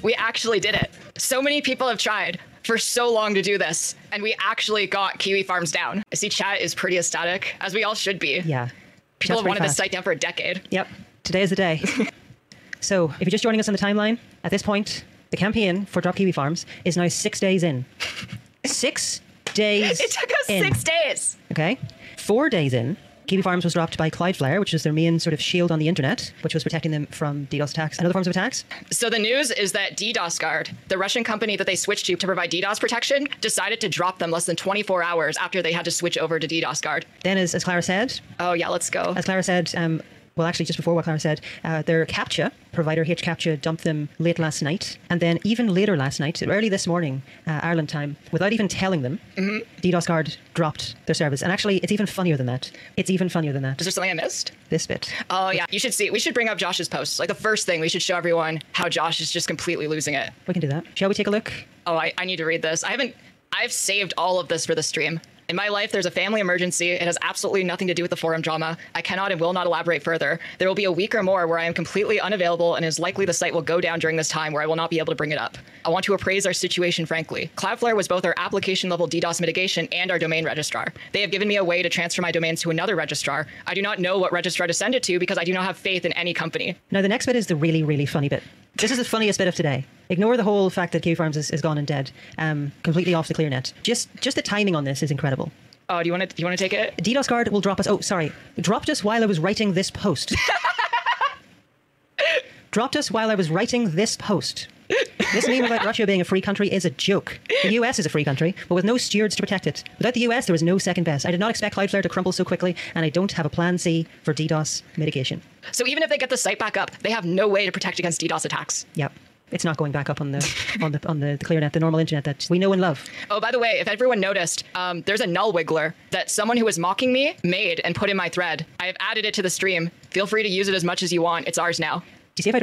We actually did it. So many people have tried for so long to do this, and we actually got Kiwi farms down. I see chat is pretty ecstatic, as we all should be. Yeah. People have wanted this site down for a decade. Yep. Today is the day. So if you're just joining us on the timeline, at this point, the campaign for Drop Kiwi Farms is now 6 days in. 6 days It took us in. 6 days. Okay. 4 days in, Kiwi Farms was dropped by Cloudflare, which was their main sort of shield on the internet, which was protecting them from DDoS attacks and other forms of attacks. So the news is that DDoS Guard, the Russian company that they switched to provide DDoS protection, decided to drop them less than 24 hours after they had to switch over to DDoS Guard. Then, as Clara said... Oh, yeah, let's go. As Clara said... well, actually, just before what Clara said, their CAPTCHA, provider HCAPTCHA, dumped them late last night. And then even later last night, early this morning, Ireland time, without even telling them, DDoS Guard dropped their service. And actually, it's even funnier than that. It's even funnier than that. Is there something I missed? This bit. Oh, yeah. You should see. We should bring up Josh's post. Like, the first thing, we should show everyone how Josh is just completely losing it. We can do that. Shall we take a look? Oh, I need to read this. I've saved all of this for the stream. In my life, there's a family emergency. It has absolutely nothing to do with the forum drama. I cannot and will not elaborate further. There will be a week or more where I am completely unavailable, and it is likely the site will go down during this time where I will not be able to bring it up. I want to appraise our situation frankly. Cloudflare was both our application-level DDoS mitigation and our domain registrar. They have given me a way to transfer my domains to another registrar. I do not know what registrar to send it to because I do not have faith in any company. Now, the next bit is the really, really funny bit. This is the funniest bit of today. Ignore the whole fact that Kiwi Farms is gone and dead, completely off the clear net. Just the timing on this is incredible. Oh, do you want to take it? DDoS Guard will drop us. Oh, sorry. Dropped us while I was writing this post. Dropped us while I was writing this post. This meme about Russia being a free country is a joke. The US is a free country, but with no stewards to protect it. Without the US, there was no second best. I did not expect Cloudflare to crumble so quickly, and I don't have a plan C for DDoS mitigation. So even if they get the site back up, they have no way to protect against DDoS attacks. Yep. It's not going back up on the clear net, the normal internet that we know and love. Oh, by the way, if everyone noticed, there's a null wiggler that someone who was mocking me made and put in my thread. I have added it to the stream. Feel free to use it as much as you want. It's ours now. Do you see if I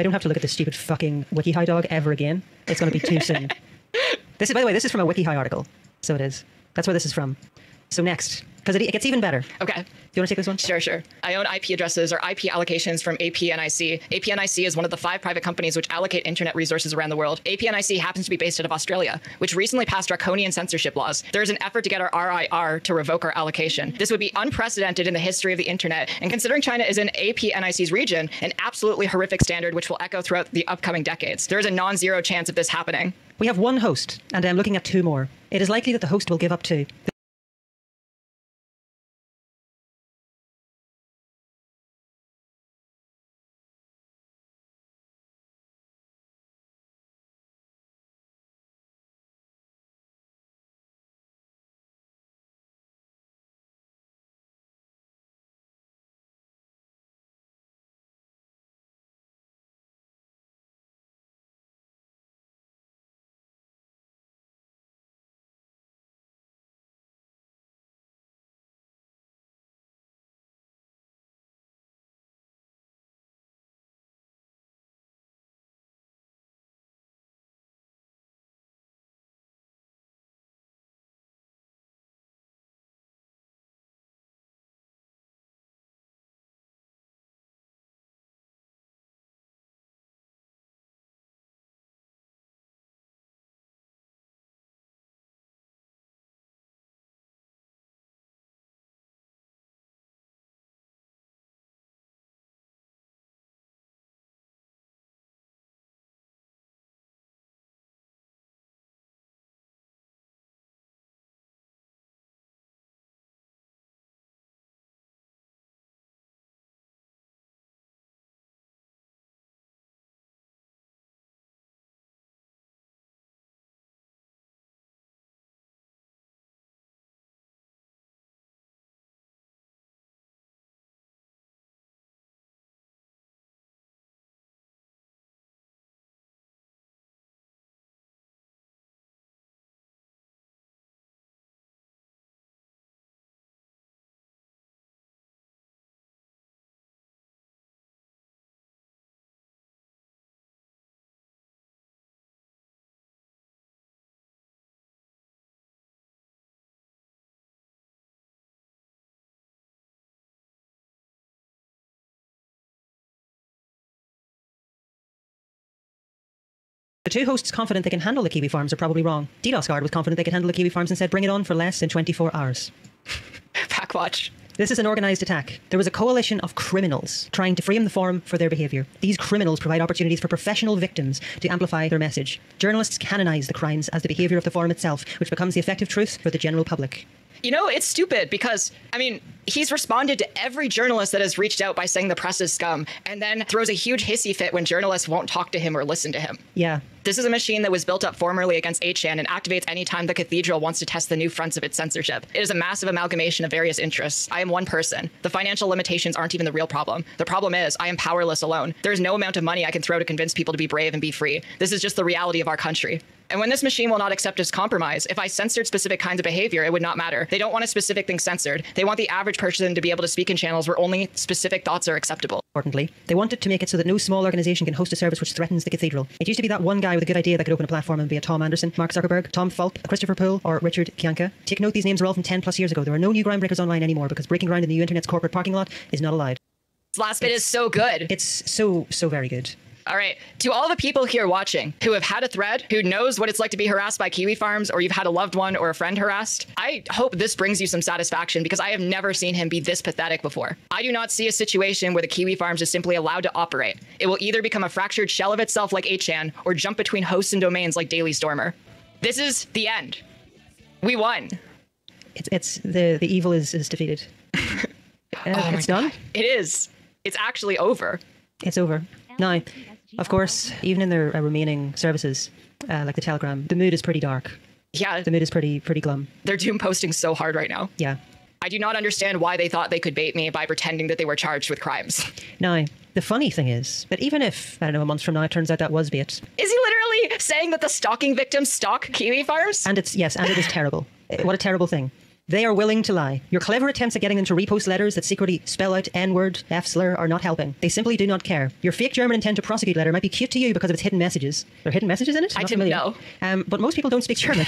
don't have to look at this stupid fucking WikiHi dog ever again, it's going to be too soon. This is, by the way, this is from a WikiHi article. So it is. That's where this is from. So next, because it gets even better. Okay. Do you want to take this one? Sure. I own IP addresses or IP allocations from APNIC. APNIC is one of the 5 private companies which allocate internet resources around the world. APNIC happens to be based out of Australia, which recently passed draconian censorship laws. There is an effort to get our RIR to revoke our allocation. This would be unprecedented in the history of the internet, and considering China is in APNIC's region, an absolutely horrific standard which will echo throughout the upcoming decades. There is a non-zero chance of this happening. We have one host, and I'm looking at 2 more. It is likely that the host will give up to The two hosts confident they can handle the Kiwi farms are probably wrong. DDoS Guard was confident they could handle the Kiwi farms and said bring it on for less than 24 hours. Backwatch. This is an organised attack. There was a coalition of criminals trying to frame the forum for their behaviour. These criminals provide opportunities for professional victims to amplify their message. Journalists canonise the crimes as the behaviour of the forum itself, which becomes the effective truth for the general public. You know, it's stupid because, I mean, he's responded to every journalist that has reached out by saying the press is scum, and then throws a huge hissy fit when journalists won't talk to him or listen to him. Yeah. This is a machine that was built up formerly against 8chan and activates anytime the cathedral wants to test the new fronts of its censorship. It is a massive amalgamation of various interests. I am one person. The financial limitations aren't even the real problem. The problem is I am powerless alone. There's no amount of money I can throw to convince people to be brave and be free. This is just the reality of our country. And when this machine will not accept as compromise, if I censored specific kinds of behavior, it would not matter. They don't want a specific thing censored. They want the average person to be able to speak in channels where only specific thoughts are acceptable. Importantly, they wanted to make it so that no small organisation can host a service which threatens the cathedral. It used to be that one guy with a good idea that could open a platform and be a Tom Anderson, Mark Zuckerberg, Tom Fulp, Christopher Poole, or Richard Kianka. Take note, these names are all from 10 plus years ago. There are no new groundbreakers online anymore because breaking ground in the new internet's corporate parking lot is not allowed. This last bit is so good. It's so very good. All right, to all the people here watching who have had a thread, who knows what it's like to be harassed by Kiwi farms, or you've had a loved one or a friend harassed, I hope this brings you some satisfaction because I have never seen him be this pathetic before. I do not see a situation where the Kiwi farms is simply allowed to operate. It will either become a fractured shell of itself like 8chan or jump between hosts and domains like Daily Stormer. This is the end. We won. It's the evil is defeated. It's done. It is. It's actually over. It's over. Now, of course, even in their remaining services, like the Telegram, the mood is pretty dark. Yeah. The mood is pretty glum. They're doom posting so hard right now. Yeah. I do not understand why they thought they could bait me by pretending that they were charged with crimes. Now, the funny thing is that even if, I don't know, a month from now it turns out that was bait. Is he literally saying that the stalking victims stalk Kiwi farms? And it is terrible. What a terrible thing. They are willing to lie. Your clever attempts at getting them to repost letters that secretly spell out N-word, F-slur are not helping. They simply do not care. Your fake German intent to prosecute letter might be cute to you because of its hidden messages. There are hidden messages in it? I didn't know. But most people don't speak German.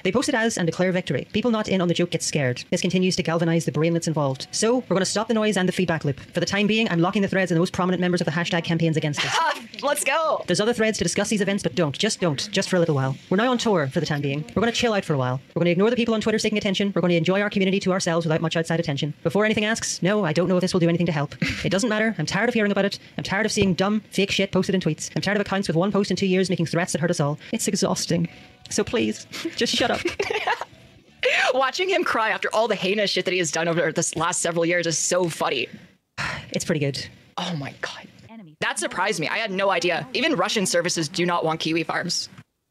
They post it as and declare victory. People not in on the joke get scared. This continues to galvanize the brainlets involved. So, we're going to stop the noise and the feedback loop. For the time being, I'm locking the threads and the most prominent members of the hashtag campaigns against us. Let's go. There's other threads to discuss these events, but don't. Just for a little while. We're now on tour for the time being. We're going to chill out for a while. We're going to ignore the people on Twitter seeking attention. We're going to enjoy our community to ourselves without much outside attention. Before anything asks, no, I don't know if this will do anything to help. It doesn't matter. I'm tired of hearing about it. I'm tired of seeing dumb, fake shit posted in tweets. I'm tired of accounts with one post in 2 years making threats that hurt us all. It's exhausting. So please, just shut up. Watching him cry after all the heinous shit that he has done over this last several years is so funny. It's pretty good. Oh my god. That surprised me. I had no idea. Even Russian services do not want Kiwi farms.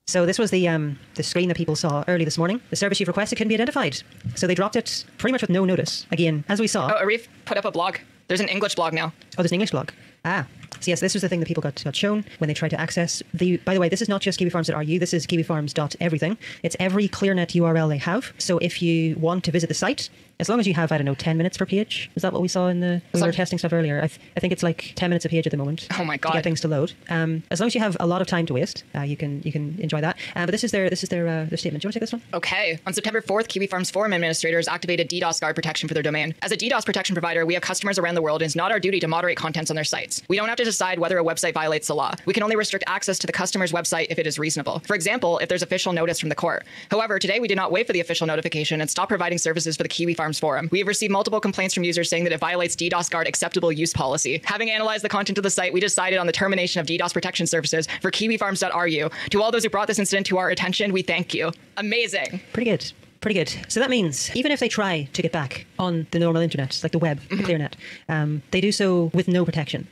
So this was the screen that people saw early this morning. The service you've requested couldn't be identified. So they dropped it pretty much with no notice. Again, as we saw. Oh, Arif put up a blog. There's an English blog now. Oh, there's an English blog. Ah. So yes, this was the thing that people got shown when they tried to access the... By the way, this is not just kiwifarms.ru. This is kiwifarms.everything. It's every ClearNet URL they have. So if you want to visit the site, as long as you have, I don't know, 10 minutes per page. Is that what we saw in the... We were testing stuff earlier. I think it's like 10 minutes a page at the moment. Oh my god. To get things to load. As long as you have a lot of time to waste, you can enjoy that. But this is their statement. Do you want to take this one? Okay. On September 4th, Kiwi Farms forum administrators activated DDoS guard protection for their domain. As a DDoS protection provider, we have customers around the world, and it's not our duty to moderate contents on their sites. We don't have to decide whether a website violates the law. We can only restrict access to the customer's website if it is reasonable. For example, if there's official notice from the court. However, today we did not wait for the official notification and stop providing services for the Kiwi Farms forum. We have received multiple complaints from users saying that it violates DDoS guard acceptable use policy. Having analyzed the content of the site, we decided on the termination of DDoS protection services for kiwifarms.ru. To all those who brought this incident to our attention, we thank you. Amazing. Pretty good. Pretty good. So that means even if they try to get back on the normal internet, like the web, the ClearNet, they do so with no protection.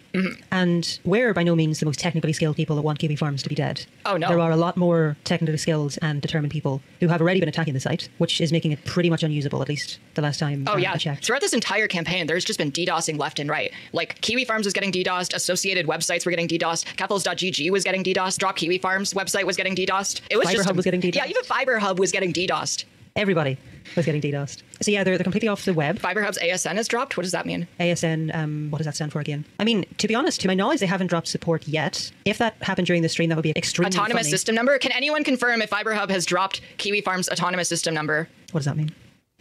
And we're by no means the most technically skilled people that want Kiwi Farms to be dead. Oh, no. There are a lot more technically skilled and determined people who have already been attacking the site, which is making it pretty much unusable, at least the last time I checked. Throughout this entire campaign, there's just been DDoSing left and right. Like, Kiwi Farms was getting DDoSed, associated websites were getting DDoSed, Capitals.gg was getting DDoSed, Drop Kiwi Farms website was getting DDoSed. It was FiberHub was getting DDoSed. Yeah, even FiberHub was getting DDoSed. Everybody was getting DDoSed. So yeah, they're completely off the web. FiberHub's ASN has dropped? What does that mean? ASN, what does that stand for again? I mean, to be honest, to my knowledge, they haven't dropped support yet. If that happened during the stream, that would be extremely Autonomous funny. system number? Can anyone confirm if FiberHub has dropped Kiwi Farms' autonomous system number? What does that mean?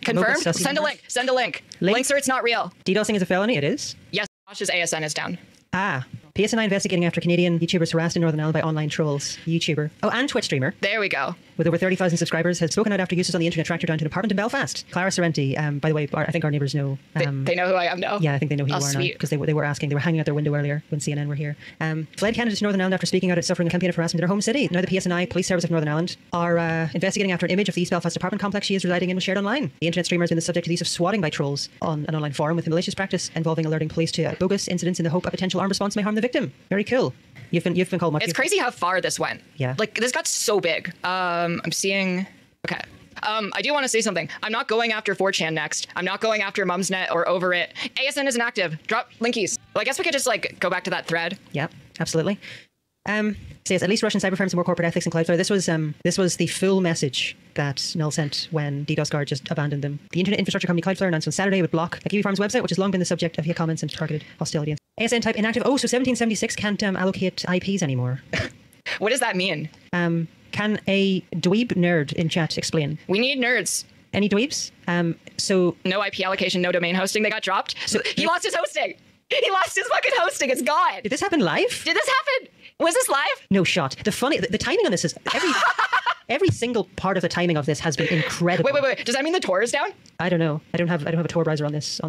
Confirmed? Send a link. Send a link. Links or it's not real. DDoSing is a felony? It is? Yes, Josh's ASN is down. Ah, PSNI investigating after Canadian YouTubers harassed in Northern Ireland by online trolls. YouTuber. Oh, and Twitch streamer. There we go. With over 30,000 subscribers, has spoken out after users on the internet tracked her down to an apartment in Belfast. Clara Sorrenti, by the way, I think our neighbours know. They know who I am now. Yeah, I think they know who you are now. Because they were asking. They were hanging out their window earlier when CNN were here. Fled Canada to Northern Ireland after speaking out at suffering a campaign of harassment in her home city. Now the PSNI, Police Service of Northern Ireland, are investigating after an image of the East Belfast apartment complex she is residing in was shared online. The internet streamer has been the subject of the use of swatting by trolls on an online forum with a malicious practice involving alerting police to bogus incidents in the hope a potential armed response may harm the victim. Very cool. You've been called much. It's crazy how far this went. Yeah. Like, this got so big. I'm seeing... Okay. I do want to say something. I'm not going after 4chan next. I'm not going after Mumsnet or Over It. ASN isn't active. Drop linkies. Well, I guess we could just, like, go back to that thread. Yeah, absolutely. So yes, at least Russian cyber firms have more corporate ethics and Cloudflare. This was the full message that Null sent when DDoSguard just abandoned them. The internet infrastructure company Cloudflare announced on Saturday would block a Kiwi Farms website, which has long been the subject of hate comments and targeted hostility. ASN type inactive. Oh, so 1776 can't allocate IPs anymore. What does that mean? Can a dweeb nerd in chat explain? We need nerds. Any dweebs? So no IP allocation, no domain hosting. They got dropped. So he lost his hosting. He lost his fucking hosting. It's gone. Did this happen live? Did this happen? Was this live? No shot. The timing on this is every single part of the timing of this has been incredible. Wait. Does that mean the Tor is down? I don't know. I don't have a Tor browser on this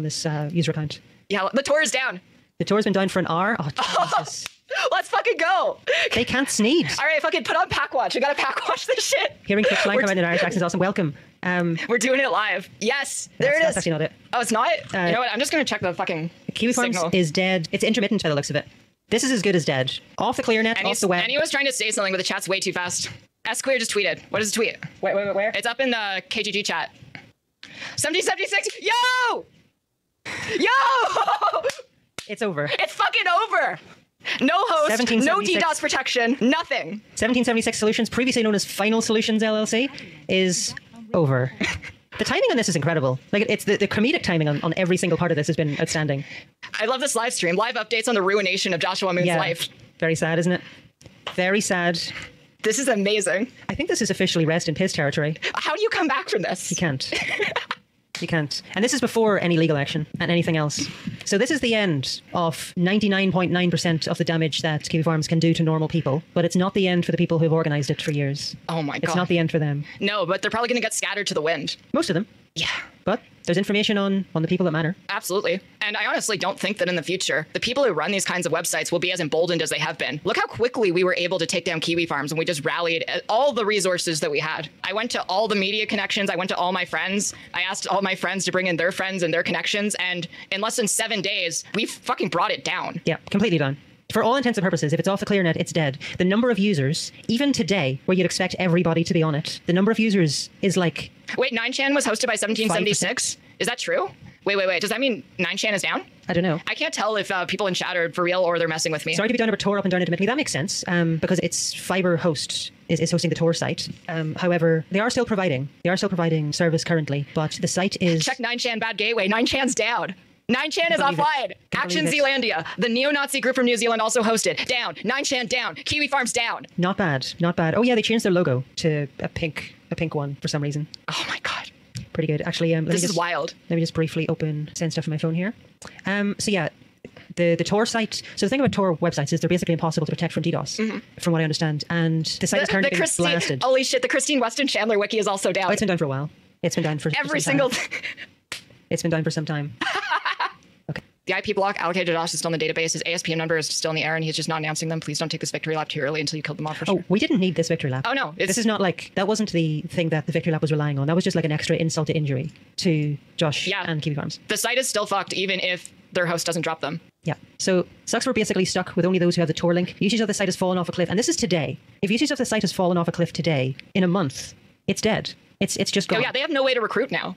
user account. Yeah, the Tor is down. The Tor's been down for an hour. Oh, Jesus. Let's fucking go. They can't sneeze. All right, fucking put on Packwatch. We gotta Packwatch this shit. Hearing Twitch line come out in Irish accent is awesome. Welcome. We're doing it live. Yes, there it is. That's actually not it. Oh, it's not? You know what? I'm just gonna check the fucking Kiwi Farms signal. is dead. It's intermittent by the looks of it. This is as good as dead. Off the clear net, off the web. And he was trying to say something, but the chat's way too fast. S-Clear just tweeted. What is the tweet? Wait, where? It's up in the KGG chat. 1776. Yo! It's over. It's fucking over. No host, no DDoS protection, nothing. 1776 Solutions, previously known as Final Solutions LLC, is over. The timing on this is incredible. Like, it's the comedic timing on every single part of this has been outstanding. I love this live stream. Live updates on the ruination of Joshua Moon's life. Very sad, isn't it? Very sad. This is amazing. I think this is officially rest in piss territory. How do you come back from this? You can't. You can't. And this is before any legal action and anything else. So this is the end of 99.9% of the damage that Kiwi Farms can do to normal people. But it's not the end for the people who've organised it for years. Oh my God. It's not the end for them. No, but they're probably going to get scattered to the wind. Most of them. Yeah. But there's information on the people that matter. Absolutely. And I honestly don't think that in the future, the people who run these kinds of websites will be as emboldened as they have been. Look how quickly we were able to take down Kiwi Farms when we just rallied all the resources that we had. I went to all the media connections. I went to all my friends. I asked all my friends to bring in their friends and their connections. And in less than 7 days, we fucking brought it down. Yeah, completely done. For all intents and purposes, if it's off the clear net, it's dead. The number of users, even today, where you'd expect everybody to be on it, the number of users is like... Wait, 9chan was hosted by 1776? 5%. Is that true? Wait. Does that mean 9chan is down? I don't know. I can't tell if people in chat are for real or they're messing with me. Sorry to be down about Tor up and down intermittently. That makes sense because it's Fiber Host is hosting the Tor site. However, they are still providing service currently, but the site is... Check 9chan bad gateway. 9chan's down. 9chan is offline. Action Zealandia, the neo-Nazi group from New Zealand, also hosted. Down. 9chan down. Kiwi Farms down. Not bad. Oh yeah, they changed their logo to a pink one for some reason. Oh my God. Pretty good. Actually, this is wild. Let me just briefly send stuff on my phone here. So yeah, the Tor site. So the thing about Tor websites is they're basically impossible to protect from DDoS, from what I understand. And the site is currently being blasted. Holy shit! The Christine Weston Chandler wiki is also down. Oh, it's been down for a while. It's been down for every single. It's been down for some time. Okay. The IP block allocated to Josh is still in the database. His ASPM number is still in the air, and he's just not announcing them. Please don't take this victory lap too early until you killed them off for sure. Oh, we didn't need this victory lap. Oh, no. This is not like... That wasn't the thing that the victory lap was relying on. That was just like an extra insult to injury to Josh and Kiwi Farms. The site is still fucked, even if their host doesn't drop them. Yeah. So sucks we're basically stuck with only those who have the Tor link. Usage of the site has fallen off a cliff. And this is today. If usage of the site has fallen off a cliff today, in a month, it's dead. It's just gone. Oh, yeah. They have no way to recruit now.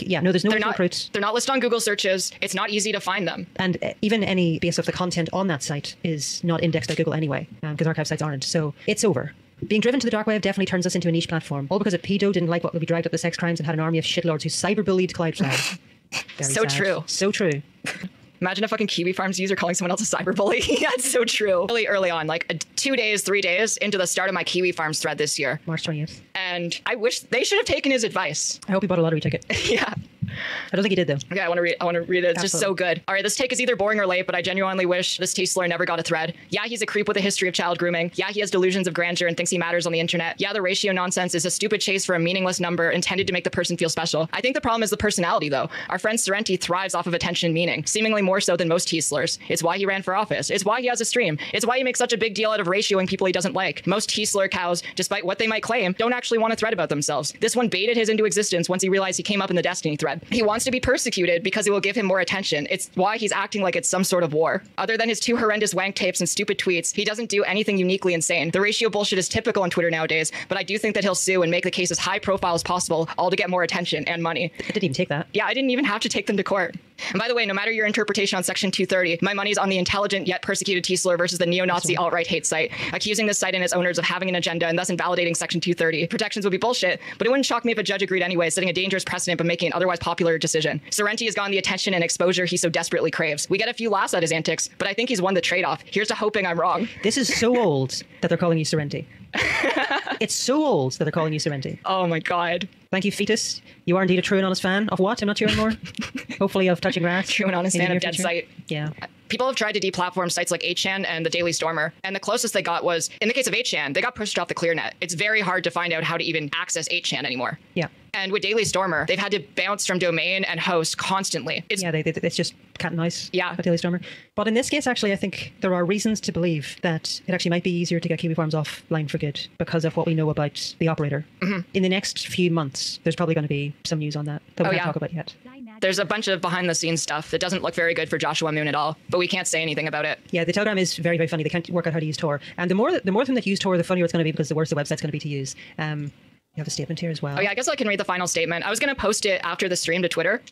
Yeah, no, there's no way to recruit. They're not listed on Google searches. It's not easy to find them. And even any base of the content on that site is not indexed by Google anyway, because archive sites aren't. So it's over. Being driven to the dark web definitely turns us into a niche platform. All because a pedo didn't like what would be dragged up the sex crimes and had an army of shitlords who cyberbullied Cloudflare. So sad. True. So true. Imagine a fucking Kiwi Farms user calling someone else a cyberbully. That's so true. Really early on, like 2 days, 3 days into the start of my Kiwi Farms thread this year. March 20th. And I wish they should have taken his advice. I hope he bought a lottery ticket. Yeah. I don't think he did, though. Okay, I want to read it. It's just so Absolutely. good. All right, this take is either boring or late, but I genuinely wish this Tiesler never got a thread. Yeah, he's a creep with a history of child grooming. Yeah, he has delusions of grandeur and thinks he matters on the internet. Yeah, the ratio nonsense is a stupid chase for a meaningless number intended to make the person feel special. I think the problem is the personality, though. Our friend Sorrenti thrives off of attention and meaning, seemingly more so than most Tieslers. It's why he ran for office. It's why he has a stream. It's why he makes such a big deal out of ratioing people he doesn't like. Most Tiesler cows, despite what they might claim, don't actually want to thread about themselves. This one baited his into existence once he realized he came up in the Destiny thread. He wants to be persecuted because it will give him more attention. It's why he's acting like it's some sort of war. Other than his 2 horrendous wank tapes and stupid tweets, he doesn't do anything uniquely insane. The ratio bullshit is typical on Twitter nowadays, but I do think that he'll sue and make the case as high profile as possible, all to get more attention and money. I didn't even take that. Yeah, I didn't even have to take them to court. And by the way, no matter your interpretation on Section 230, my money's on the intelligent yet persecuted Tiesler versus the neo-Nazi alt-right hate site, accusing this site and its owners of having an agenda and thus invalidating Section 230. Protections would be bullshit, but it wouldn't shock me if a judge agreed anyway, setting a dangerous precedent but making an otherwise popular decision. Sorrenti has gotten the attention and exposure he so desperately craves. We get a few laughs at his antics, but I think he's won the trade-off. Here's to hoping I'm wrong. This is so old that they're calling you Sorrenti. It's so old that they're calling you Sorrenti. Oh my God. Thank you, Fetus. You are indeed a true and honest fan of what? I'm not sure anymore. Hopefully of Touching Grass. True and honest in the fan near of Dead future. Site. Yeah. People have tried to deplatform sites like 8chan and the Daily Stormer, and the closest they got was, in the case of 8chan, they got pushed off the ClearNet. It's very hard to find out how to even access 8chan anymore. Yeah. And with Daily Stormer, they've had to bounce from domain and host constantly. It's It's just cat and mouse. Yeah. At Daily Stormer. But in this case, actually, I think there are reasons to believe that it actually might be easier to get Kiwi Farms offline for good because of what we know about the operator. In the next few months, there's probably going to be some news on that we can't talk about yet. There's a bunch of behind-the-scenes stuff that doesn't look very good for Joshua Moon at all, but we can't say anything about it. Yeah, the Telegram is very, very funny. They can't work out how to use Tor. And the more of them that use Tor, the funnier it's going to be because the worse the website's going to be to use. You have a statement here as well. Oh yeah, I guess I can read the final statement. I was going to post it after the stream to Twitter.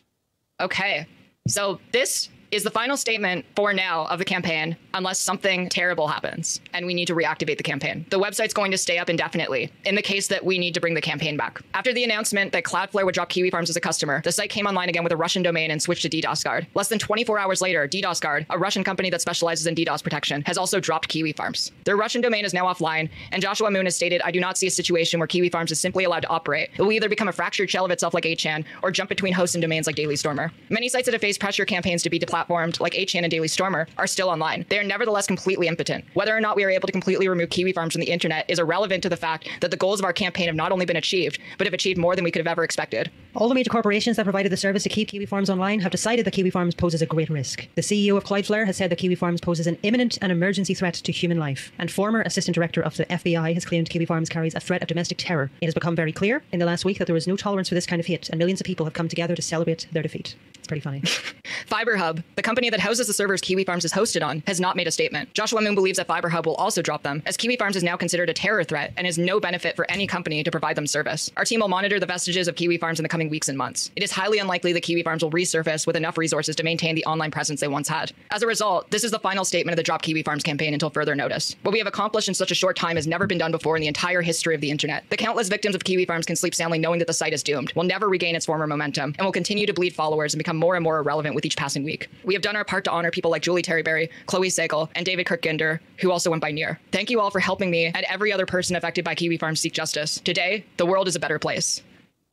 Okay, so this is the final statement for now of the campaign, unless something terrible happens and we need to reactivate the campaign. The website's going to stay up indefinitely in the case that we need to bring the campaign back. After the announcement that Cloudflare would drop Kiwi Farms as a customer, the site came online again with a Russian domain and switched to DDoS Guard. Less than 24 hours later, DDoS Guard, a Russian company that specializes in DDoS protection, has also dropped Kiwi Farms. Their Russian domain is now offline, and Joshua Moon has stated, "I do not see a situation where Kiwi Farms is simply allowed to operate. It will either become a fractured shell of itself like 8chan, or jump between hosts and domains like Daily Stormer." Many sites that have faced pressure campaigns to be deplatformed, like 8chan and Daily Stormer, are still online. They are nevertheless completely impotent. Whether or not we are able to completely remove Kiwi Farms from the internet is irrelevant to the fact that the goals of our campaign have not only been achieved, but have achieved more than we could have ever expected. All the major corporations that provided the service to keep Kiwi Farms online have decided that Kiwi Farms poses a great risk. The CEO of Cloudflare has said that Kiwi Farms poses an imminent and emergency threat to human life. And former Assistant Director of the FBI has claimed Kiwi Farms carries a threat of domestic terror. It has become very clear in the last week that there is no tolerance for this kind of hit, and millions of people have come together to celebrate their defeat. It's pretty funny. FiberHub, the company that houses the servers Kiwi Farms is hosted on, has not made a statement. Joshua Moon believes that FiberHub will also drop them, as Kiwi Farms is now considered a terror threat and is no benefit for any company to provide them service. Our team will monitor the vestiges of Kiwi Farms in the coming weeks and months. It is highly unlikely that Kiwi Farms will resurface with enough resources to maintain the online presence they once had. As a result, this is the final statement of the Drop Kiwi Farms campaign until further notice. What we have accomplished in such a short time has never been done before in the entire history of the internet. The countless victims of Kiwi Farms can sleep soundly knowing that the site is doomed, will never regain its former momentum, and will continue to bleed followers and become more and more irrelevant with each passing week. We have done our part to honor people like Julie Terryberry, Chloe Sagal, and David Kirkginder, who also went by Near. Thank you all for helping me and every other person affected by Kiwi Farms seek justice. Today, the world is a better place.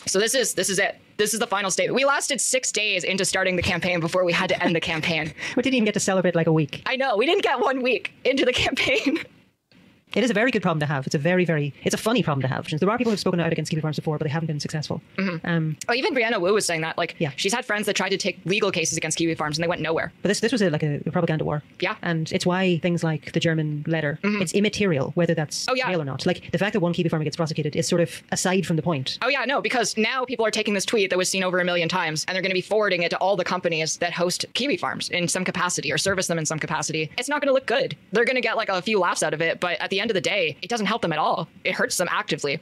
So this is it. This is the final statement. We lasted 6 days into starting the campaign before we had to end the campaign. We didn't even get to celebrate like a week. I know, we didn't get 1 week into the campaign. It is a very good problem to have. It's a funny problem to have. There are people who've spoken out against Kiwi Farms before, but they haven't been successful. Even Brianna Wu was saying that, like, Yeah. she's had friends that tried to take legal cases against Kiwi Farms and they went nowhere. But this was like a propaganda war. Yeah. And it's why things like the German letter, it's immaterial whether that's Oh, yeah. real or not. Like the fact that one Kiwi farmer gets prosecuted is sort of aside from the point. Oh yeah, no, because now people are taking this tweet that was seen over 1 million times and they're going to be forwarding it to all the companies that host Kiwi Farms in some capacity or service them in some capacity. It's not going to look good. They're going to get like a few laughs out of it, but at the end of the day, it doesn't help them at all. It hurts them actively.